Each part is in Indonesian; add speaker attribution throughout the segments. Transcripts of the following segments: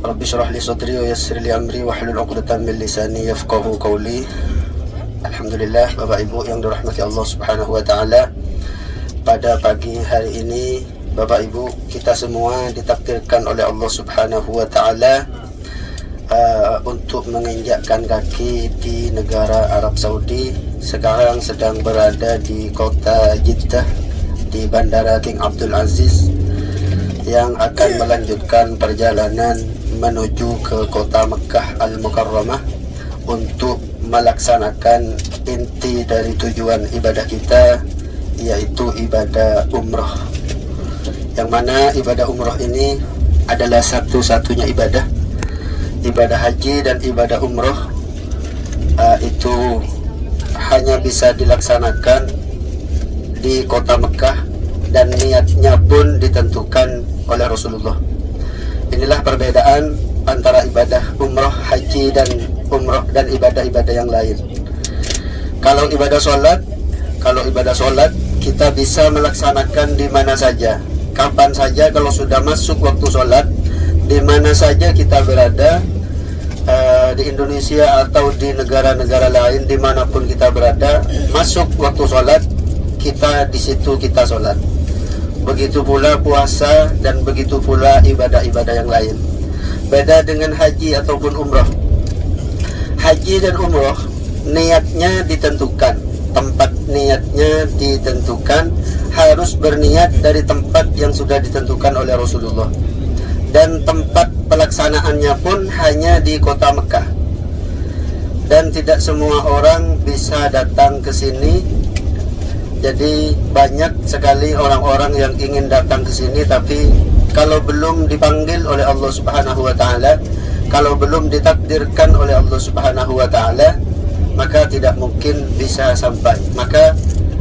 Speaker 1: Rabbi syrah li sadri wa yassir li amri wahlul 'uqdatam min lisani yafqahu qawli. Alhamdulillah, Bapak Ibu yang dirahmati Allah Subhanahu wa taala. Pada pagi hari ini, Bapak Ibu, kita semua ditakdirkan oleh Allah Subhanahu wa taala untuk menginjakkan kaki di negara Arab Saudi. Sekarang sedang berada di kota Jeddah, di Bandara King Abdul Aziz, yang akan melanjutkan perjalanan menuju ke kota Mekah Al-Mukarramah untuk melaksanakan inti dari tujuan ibadah kita, yaitu ibadah umrah. Yang mana ibadah umrah ini adalah satu-satunya ibadah. Ibadah haji dan ibadah umrah itu hanya bisa dilaksanakan di kota Mekah, dan niatnya pun ditentukan oleh Rasulullah. Inilah perbedaan antara ibadah umrah, haji dan umrah dan ibadah-ibadah yang lain. Kalau ibadah sholat kita bisa melaksanakan di mana saja, kapan saja. Kalau sudah masuk waktu sholat, di mana saja kita berada, di Indonesia atau di negara-negara lain, dimanapun kita berada, masuk waktu sholat, kita di situ kita sholat. Begitu pula puasa, dan begitu pula ibadah-ibadah yang lain. Beda dengan haji ataupun umrah. Haji dan umrah niatnya ditentukan, tempat niatnya ditentukan, harus berniat dari tempat yang sudah ditentukan oleh Rasulullah. Dan tempat pelaksanaannya pun hanya di kota Mekah. Dan tidak semua orang bisa datang ke sini. Jadi banyak sekali orang-orang yang ingin datang ke sini, tapi kalau belum dipanggil oleh Allah Subhanahu wa taala, kalau belum ditakdirkan oleh Allah Subhanahu wa taala, maka tidak mungkin bisa sampai. Maka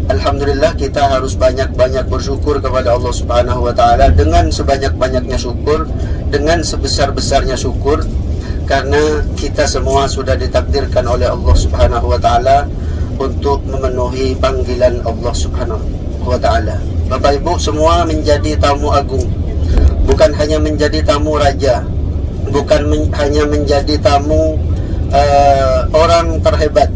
Speaker 1: alhamdulillah, kita harus banyak-banyak bersyukur kepada Allah Subhanahu wa taala, dengan sebanyak-banyaknya syukur, dengan sebesar-besarnya syukur, karena kita semua sudah ditakdirkan oleh Allah Subhanahu wa taala untuk memenuhi panggilan Allah Subhanahu wa ta'ala. Bapak Ibu semua menjadi tamu agung, bukan hanya menjadi tamu raja, bukan hanya menjadi tamu orang terhebat,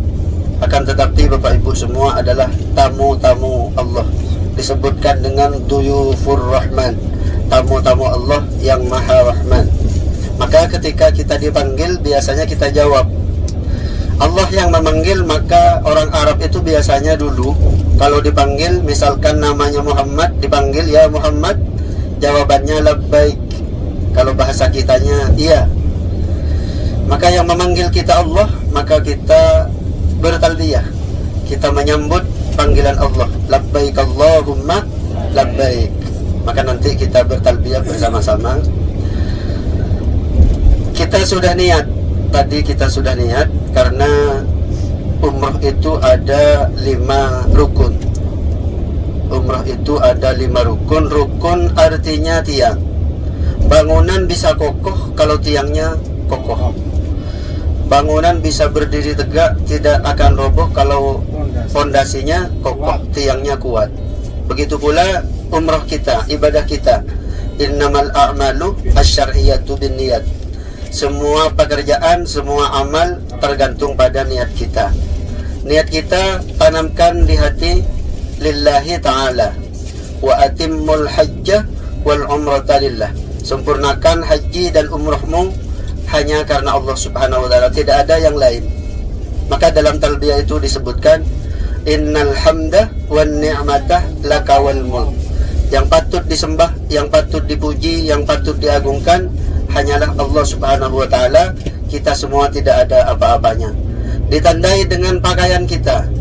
Speaker 1: akan tetapi Bapak Ibu semua adalah tamu-tamu Allah. Disebutkan dengan duyufur rahman, tamu-tamu Allah yang maha rahman. Maka ketika kita dipanggil, biasanya kita jawab. Allah yang memanggil, maka orang Arab itu biasanya dulu kalau dipanggil, misalkan namanya Muhammad, dipanggil ya Muhammad, jawabannya labbaik. Kalau bahasa kitanya iya. Maka yang memanggil kita Allah, maka kita bertalbiyah, kita menyambut panggilan Allah, labbaik Allahumma labbaik. Maka nanti kita bertalbiyah bersama-sama. Kita sudah niat, tadi kita sudah niat, karena umrah itu ada 5 rukun. Umrah itu ada 5 rukun. Rukun artinya tiang. Bangunan bisa kokoh kalau tiangnya kokoh. Bangunan bisa berdiri tegak, tidak akan roboh kalau fondasinya kokoh, tiangnya kuat. Begitu pula umrah kita, ibadah kita. Innamal a'malu asyariyatu binniyat. Semua pekerjaan, semua amal tergantung pada niat kita. Niat kita tanamkan di hati, lillahi ta'ala. Wa atimmul hajjah wal umrata lillah. Sempurnakan haji dan umrahmu hanya karena Allah Subhanahu wa ta'ala, tidak ada yang lain. Maka dalam talbiyah itu disebutkan, innal hamda wan ni'matah laka wal mulk. Yang patut disembah, yang patut dipuji, yang patut diagungkan hanyalah Allah Subhanahu wa ta'ala. Kita semua tidak ada apa-apanya. Ditandai dengan pakaian kita,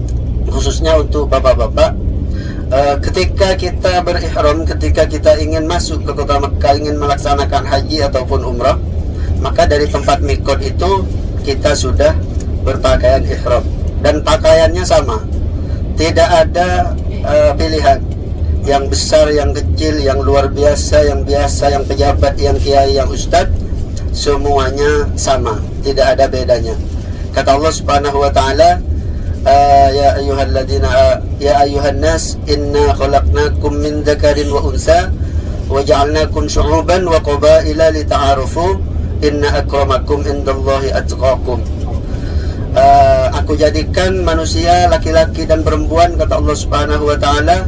Speaker 1: khususnya untuk bapak-bapak. Ketika kita berihram, ketika kita ingin masuk ke kota Mekah, ingin melaksanakan haji ataupun umrah, maka dari tempat mikot itu kita sudah berpakaian ihram, dan pakaiannya sama, tidak ada pilihan. Yang besar, yang kecil, yang luar biasa, yang biasa, yang pejabat, yang kiai, yang ustadz, semuanya sama, tidak ada bedanya. Kata Allah Subhanahu wa ta'ala, ya ayyuhan nas inna khalaqnakum min dzakarin wa unsa wa ja'alnakum syu'uban wa qabaila lita'arufu inna akramakum indallahi atqakum. Aku jadikan manusia laki-laki dan perempuan, kata Allah Subhanahu wa taala,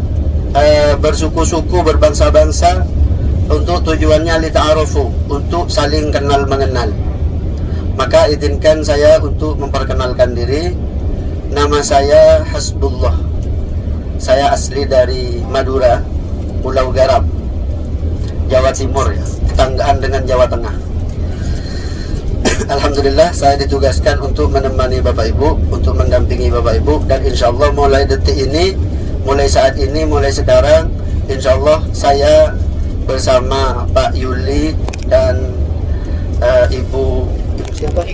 Speaker 1: bersuku-suku, berbangsa-bangsa, untuk tujuannya lita'arufu, untuk saling kenal mengenal. Maka izinkan saya untuk memperkenalkan diri. Nama saya Hasbullah. Saya asli dari Madura, Pulau Garam, Jawa Timur ya, tetanggaan dengan Jawa Tengah. Alhamdulillah saya ditugaskan untuk menemani Bapak Ibu, untuk mendampingi Bapak Ibu, dan insya Allah mulai detik ini, mulai saat ini, mulai sekarang, insya Allah saya bersama Pak Yuli dan Ibu siapa?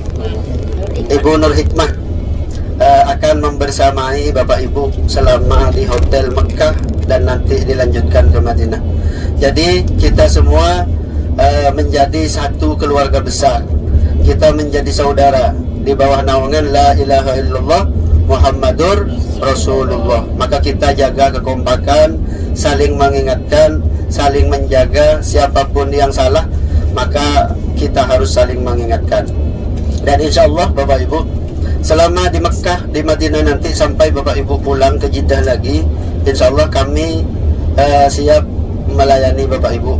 Speaker 1: Ibu Nur Hikmah akan membersamai Bapak Ibu selama di Hotel Mekah dan nanti dilanjutkan ke Madinah. Jadi kita semua menjadi satu keluarga besar. Kita menjadi saudara di bawah naungan La ilaha illallah Muhammadur Rasulullah. Maka kita jaga kekompakan, saling mengingatkan, saling menjaga. Siapapun yang salah, maka kita harus saling mengingatkan. Dan insya Allah Bapak Ibu, selama di Mekah, di Madinah nanti sampai Bapak Ibu pulang ke Jeddah lagi, insya Allah kami siap melayani Bapak Ibu,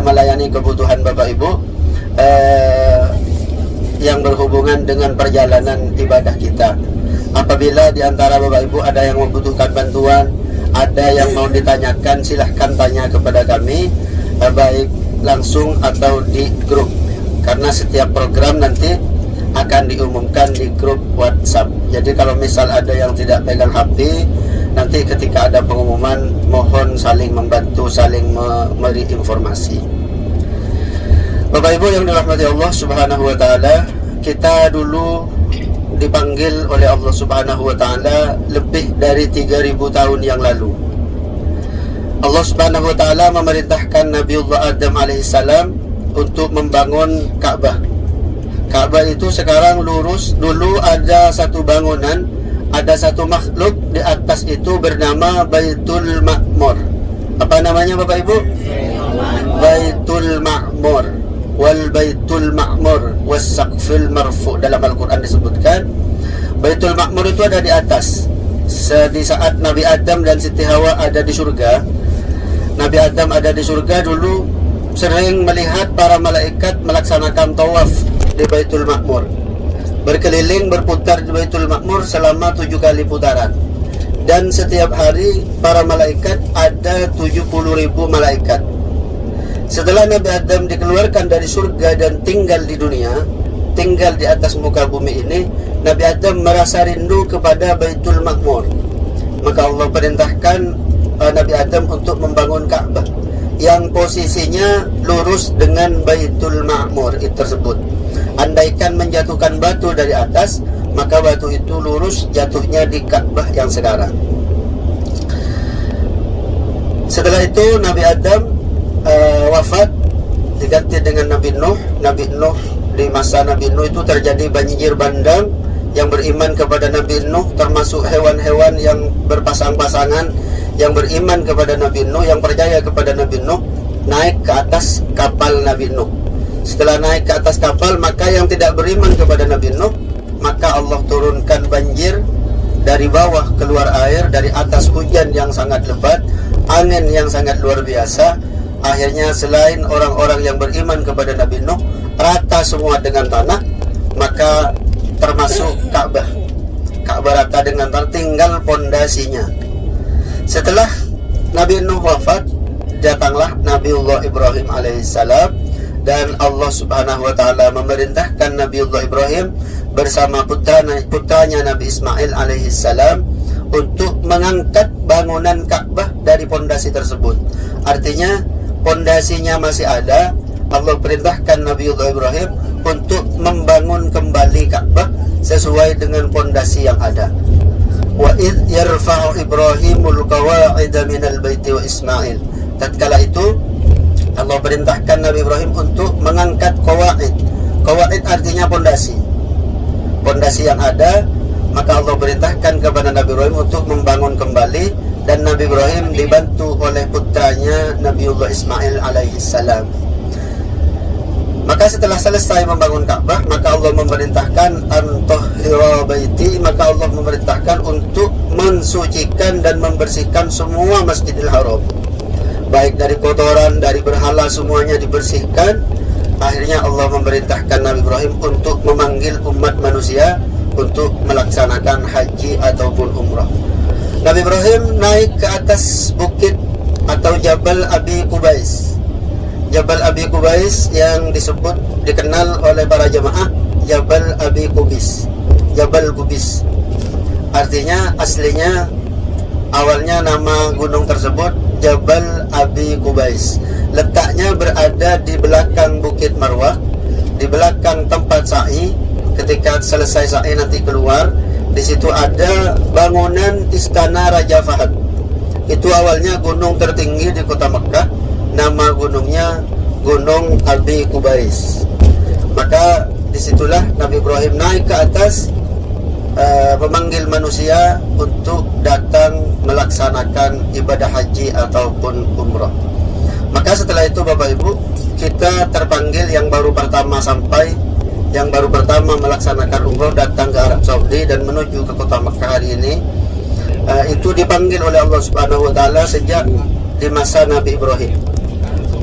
Speaker 1: melayani kebutuhan Bapak Ibu yang berhubungan dengan perjalanan ibadah kita. Apabila di antara Bapak Ibu ada yang membutuhkan bantuan, ada yang mau ditanyakan, silahkan tanya kepada kami, baik langsung atau di grup, karena setiap program nanti akan diumumkan di grup WhatsApp. Jadi kalau misal ada yang tidak pegang HP, nanti ketika ada pengumuman, mohon saling membantu, saling memberi informasi. Bapak Ibu yang dirahmati Allah Subhanahu wa taala, kita dulu dipanggil oleh Allah Subhanahu wa taala lebih dari 3000 tahun yang lalu. Allah Subhanahu wa taala memerintahkan Nabiullah Adam alaihissalam untuk membangun Ka'bah. Ka'bah itu sekarang lurus. Dulu ada satu bangunan, ada satu makhluk di atas itu bernama Baitul Ma'mur. Apa namanya Bapak Ibu? Baitul Ma'mur. Wal Baitul Ma'mur was Saqfil Marfu. Dalam Al-Quran disebutkan Baitul Ma'mur itu ada di atas. Di saat Nabi Adam dan Siti Hawa ada di surga, Nabi Adam ada di surga dulu, sering melihat para malaikat melaksanakan tawaf di Baitul Ma'mur, berkeliling berputar di Baitul Ma'mur selama 7 kali putaran. Dan setiap hari para malaikat ada 70.000 malaikat. Setelah Nabi Adam dikeluarkan dari surga dan tinggal di dunia, tinggal di atas muka bumi ini, Nabi Adam merasa rindu kepada Baitul Ma'mur. Maka Allah perintahkan Nabi Adam untuk membangun Ka'bah yang posisinya lurus dengan Baitul Ma'mur itu tersebut. Andaikan menjatuhkan batu dari atas, maka batu itu lurus jatuhnya di Ka'bah yang sekarang. Setelah itu Nabi Adam wafat, diganti dengan Nabi Nuh. Nabi Nuh, di masa Nabi Nuh itu terjadi banjir bandang. Yang beriman kepada Nabi Nuh termasuk hewan-hewan yang berpasang-pasangan, yang beriman kepada Nabi Nuh, yang percaya kepada Nabi Nuh, naik ke atas kapal Nabi Nuh. Setelah naik ke atas kapal, maka yang tidak beriman kepada Nabi Nuh, maka Allah turunkan banjir dari bawah keluar air, dari atas hujan yang sangat lebat, angin yang sangat luar biasa. Akhirnya selain orang-orang yang beriman kepada Nabi Nuh, rata semua dengan tanah, maka termasuk Ka'bah. Ka'bah rata dengan tanah, tinggal pondasinya. Setelah Nabi Nuh wafat, datanglah Nabiullah Ibrahim alaihissalam, dan Allah Subhanahu wa taala memerintahkan Nabiullah Ibrahim bersama putranya Nabi Ismail alaihissalam untuk mengangkat bangunan Ka'bah dari pondasi tersebut. Artinya pondasinya masih ada. Allah perintahkan Nabiullah Ibrahim untuk membangun kembali Ka'bah sesuai dengan pondasi yang ada. Wa id yarfa'u Ibrahimul qawa'ida minal baiti wa Ismail. Tatkala itu Allah perintahkan Nabi Ibrahim untuk mengangkat qawa'id. Qawa'id artinya pondasi. Pondasi yang ada, maka Allah perintahkan kepada Nabi Ibrahim untuk membangun kembali, dan Nabi Ibrahim dibantu oleh putranya Nabiullah Ismail alaihissalam. Maka setelah selesai membangun Ka'bah, maka Allah memerintahkan antahhira baiti, maka Allah memerintahkan untuk mensucikan dan membersihkan semua Masjidil Haram, baik dari kotoran, dari berhala, semuanya dibersihkan. Akhirnya Allah memerintahkan Nabi Ibrahim untuk memanggil umat manusia untuk melaksanakan haji ataupun umrah. Nabi Ibrahim naik ke atas bukit atau Jabal Abi Qubais. Jabal Abi Qubais yang dikenal oleh para jemaah Jabal Abi Qubis, Jabal Qubis. Artinya aslinya awalnya nama gunung tersebut Jabal Abi Qubais. Letaknya berada di belakang Bukit Marwah, di belakang tempat sa'i. Ketika selesai sa'i nanti keluar, di situ ada bangunan istana Raja Fahad. Itu awalnya gunung tertinggi di kota Mekah. Nama gunungnya Gunung Abi Qubais. Maka disitulah Nabi Ibrahim naik ke atas, memanggil manusia untuk datang melaksanakan ibadah haji ataupun umrah. Maka setelah itu Bapak Ibu, kita terpanggil yang baru pertama sampai, yang baru pertama melaksanakan umrah datang ke Arab Saudi dan menuju ke kota Mekah hari ini, itu dipanggil oleh Allah Subhanahu wa Ta'ala sejak di masa Nabi Ibrahim.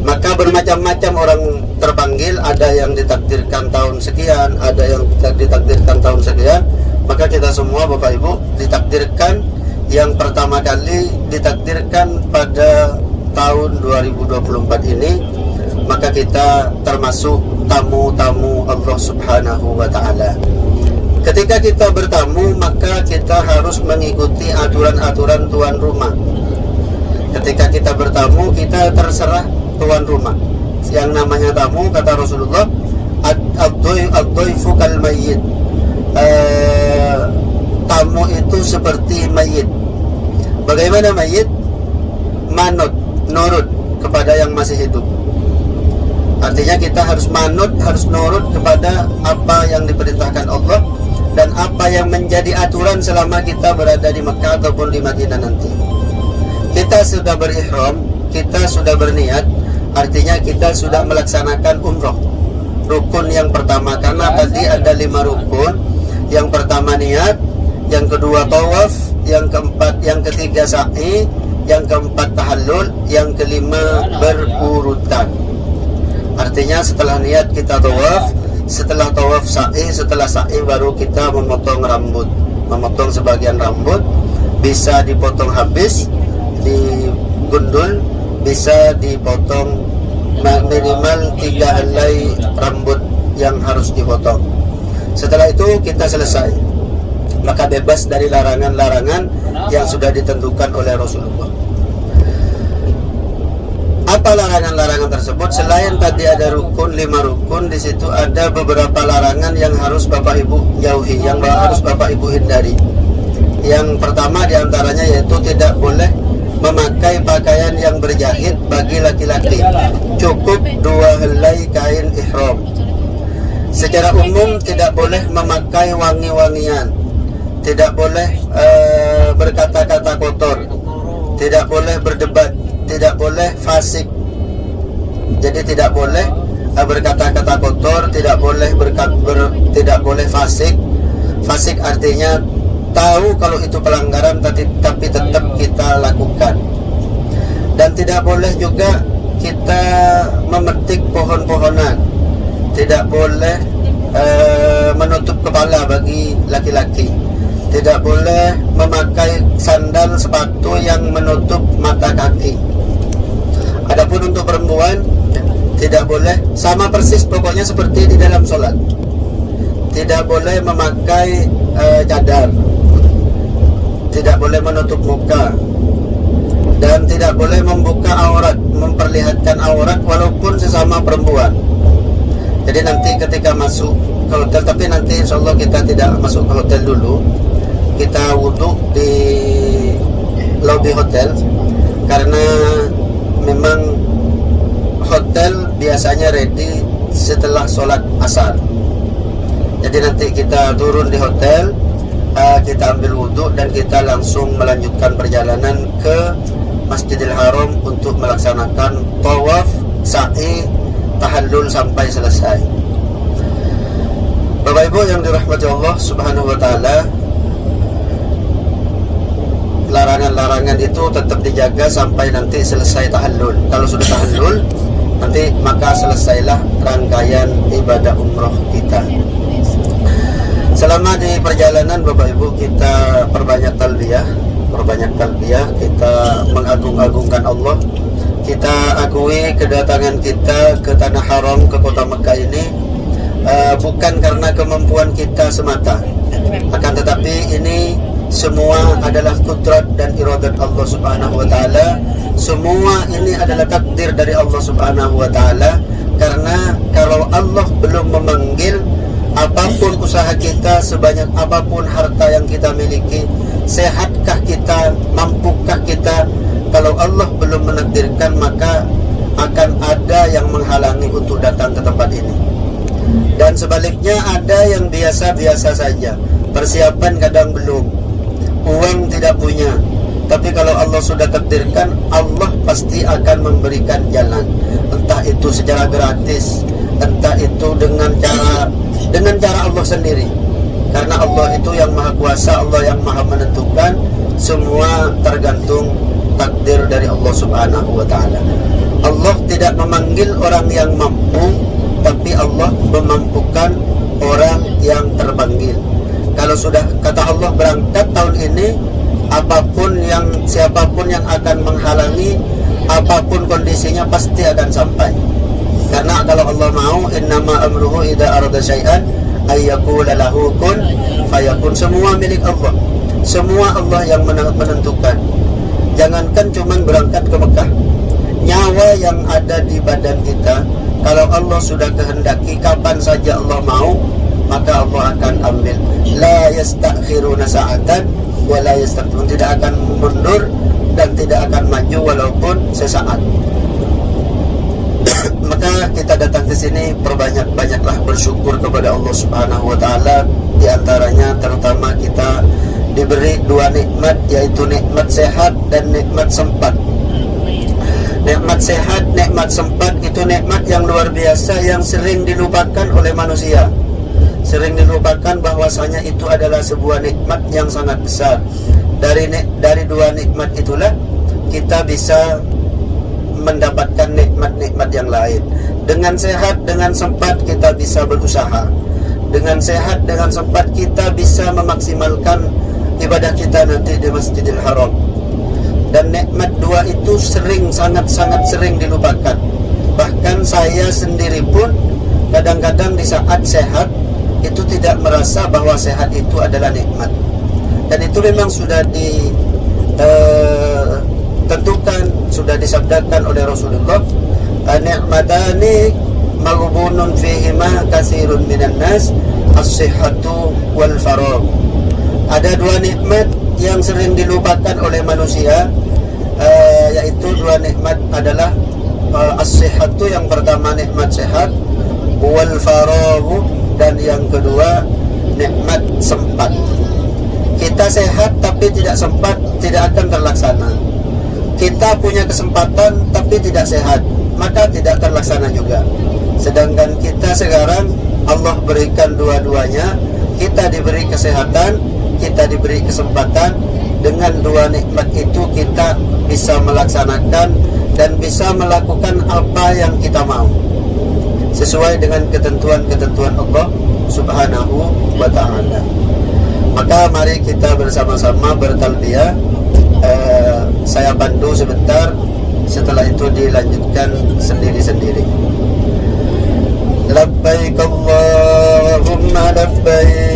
Speaker 1: Maka bermacam-macam orang terpanggil, ada yang ditakdirkan tahun sekian, ada yang ditakdirkan tahun sekian. Maka kita semua Bapak Ibu ditakdirkan yang pertama kali ditakdirkan pada tahun 2024 ini. Maka kita termasuk tamu-tamu Allah Subhanahu wa Ta'ala. Ketika kita bertamu, maka kita harus mengikuti aturan-aturan tuan rumah. Ketika kita bertamu, kita terserah tuan rumah. Yang namanya tamu, kata Rasulullah, ad-dhaifu kal mayyit. Tamu itu seperti mayit. Bagaimana mayit? Manut, nurut kepada yang masih hidup. Artinya kita harus manut, harus nurut kepada apa yang diperintahkan Allah dan apa yang menjadi aturan selama kita berada di Mekah ataupun di Madinah nanti. Kita sudah berihram, kita sudah berniat, artinya kita sudah melaksanakan umroh. Rukun yang pertama, karena tadi ada 5 rukun. Yang pertama niat, yang kedua tawaf, yang keempat, yang ketiga sa'i, yang keempat tahallul, yang kelima berurutan. Artinya setelah niat kita tawaf, setelah tawaf sa'i, setelah sa'i baru kita memotong rambut. Memotong sebagian rambut, bisa dipotong habis, digundul, bisa dipotong minimal 3 helai rambut yang harus dipotong. Setelah itu kita selesai, maka bebas dari larangan-larangan yang sudah ditentukan oleh Rasulullah. Apa larangan-larangan tersebut? Selain tadi ada rukun, 5 rukun, di situ ada beberapa larangan yang harus Bapak Ibu jauhi, yang harus Bapak Ibu hindari. Yang pertama diantaranya yaitu tidak boleh memakai pakaian yang berjahit bagi laki-laki. Cukup 2 helai kain ihram. Secara umum tidak boleh memakai wangi-wangian, tidak boleh berkata-kata kotor, tidak boleh berdebat, tidak boleh fasik. Jadi tidak boleh berkata-kata kotor, tidak boleh tidak boleh fasik. Fasik artinya tahu kalau itu pelanggaran tapi tetap kita lakukan. Dan tidak boleh juga kita memetik pohon-pohonan, tidak boleh menutup kepala bagi laki-laki, tidak boleh memakai sandal sepatu yang menutup mata kaki. Adapun untuk perempuan tidak boleh, sama persis pokoknya seperti di dalam sholat. Tidak boleh memakai cadar, tidak boleh menutup muka, dan tidak boleh membuka aurat, memperlihatkan aurat walaupun sesama perempuan. Jadi nanti ketika masuk ke hotel, tapi nanti insya Allah kita tidak masuk ke hotel dulu, kita wudhu di lobi hotel, karena memang hotel biasanya ready setelah sholat asar. Jadi nanti kita turun di hotel, kita ambil wudhu dan kita langsung melanjutkan perjalanan ke Masjidil Haram untuk melaksanakan tawaf, sa'i, tahallul sampai selesai. Bapak Ibu yang dirahmati Allah Subhanahu wa taala, larangan-larangan itu tetap dijaga sampai nanti selesai tahallul. Kalau sudah tahallul, nanti maka selesailah rangkaian ibadah umroh kita. Selama di perjalanan Bapak Ibu, kita perbanyak talbiyah, kita mengagung-agungkan Allah. Kita akui kedatangan kita ke tanah haram, ke kota Mekah ini bukan karena kemampuan kita semata, akan tetapi ini semua adalah kudrat dan iradat Allah Subhanahu wa taala. Semua ini adalah takdir dari Allah Subhanahu wa taala, karena kalau Allah belum memanggil, apapun usaha kita, sebanyak apapun harta yang kita miliki, sehatkah kita, mampukah kita, kalau Allah belum menakdirkan, maka akan ada yang menghalangi untuk datang ke tempat ini. Dan sebaliknya ada yang biasa-biasa saja, persiapan kadang belum, uang tidak punya, tapi kalau Allah sudah takdirkan, Allah pasti akan memberikan jalan. Entah itu secara gratis, entah itu dengan cara Allah sendiri. Karena Allah itu yang maha kuasa, Allah yang maha menentukan. Semua tergantung takdir dari Allah Subhanahu wa ta'ala. Allah tidak memanggil orang yang mampu, tapi Allah memampukan orang yang terpanggil. Kalau sudah kata Allah berangkat tahun ini, siapapun yang akan menghalangi, apapun kondisinya pasti akan sampai. Karena kalau Allah mau, innama amruhu idza arada syai'an ayyaqula lahu kun fayakun. Semua milik Allah, semua Allah yang menentukan. Jangankan cuman berangkat ke Mekah, nyawa yang ada di badan kita, kalau Allah sudah kehendaki, kapan saja Allah mau, maka Allah akan ambil. La yastakhiruna sa'atan wa la yastaqdimun. Tidak akan mundur dan tidak akan maju walaupun sesaat. Maka kita datang ke sini, perbanyak-banyaklah bersyukur kepada Allah Subhanahu wa taala. Di antaranya terutama kita diberi dua nikmat, yaitu nikmat sehat dan nikmat sempat. Nikmat sehat, nikmat sempat itu nikmat yang luar biasa, yang sering dilupakan oleh manusia. Sering dilupakan bahwasanya itu adalah sebuah nikmat yang sangat besar. Dari dua nikmat itulah kita bisa mendapatkan nikmat-nikmat yang lain. Dengan sehat, dengan sempat kita bisa berusaha. Dengan sehat, dengan sempat kita bisa memaksimalkan ibadah kita nanti di Masjidil Haram. Dan nikmat dua itu sangat-sangat sering dilupakan. Bahkan saya sendiri pun kadang-kadang di saat sehat itu tidak merasa bahwa sehat itu adalah nikmat. Dan itu memang sudah ditentukan, sudah disabdakan oleh Rasulullah, ni'matani maghbunun fihima katsirun minan nas, as-sihhatu wal faragh. Ada dua nikmat yang sering dilupakan oleh manusia, yaitu dua nikmat adalah as-sihhatu, yang pertama nikmat sehat, wal faragh, dan yang kedua nikmat sempat. Kita sehat tapi tidak sempat, tidak akan terlaksana. Kita punya kesempatan tapi tidak sehat, maka tidak terlaksana juga. Sedangkan kita sekarang Allah berikan dua-duanya. Kita diberi kesehatan, kita diberi kesempatan. Dengan dua nikmat itu kita bisa melaksanakan dan bisa melakukan apa yang kita mau, sesuai dengan ketentuan-ketentuan Allah Subhanahu wa ta'ala. Maka mari kita bersama-sama bertalbiyah. Saya pandu sebentar, setelah itu dilanjutkan sendiri-sendiri. Labbaik Allahumma labbaik,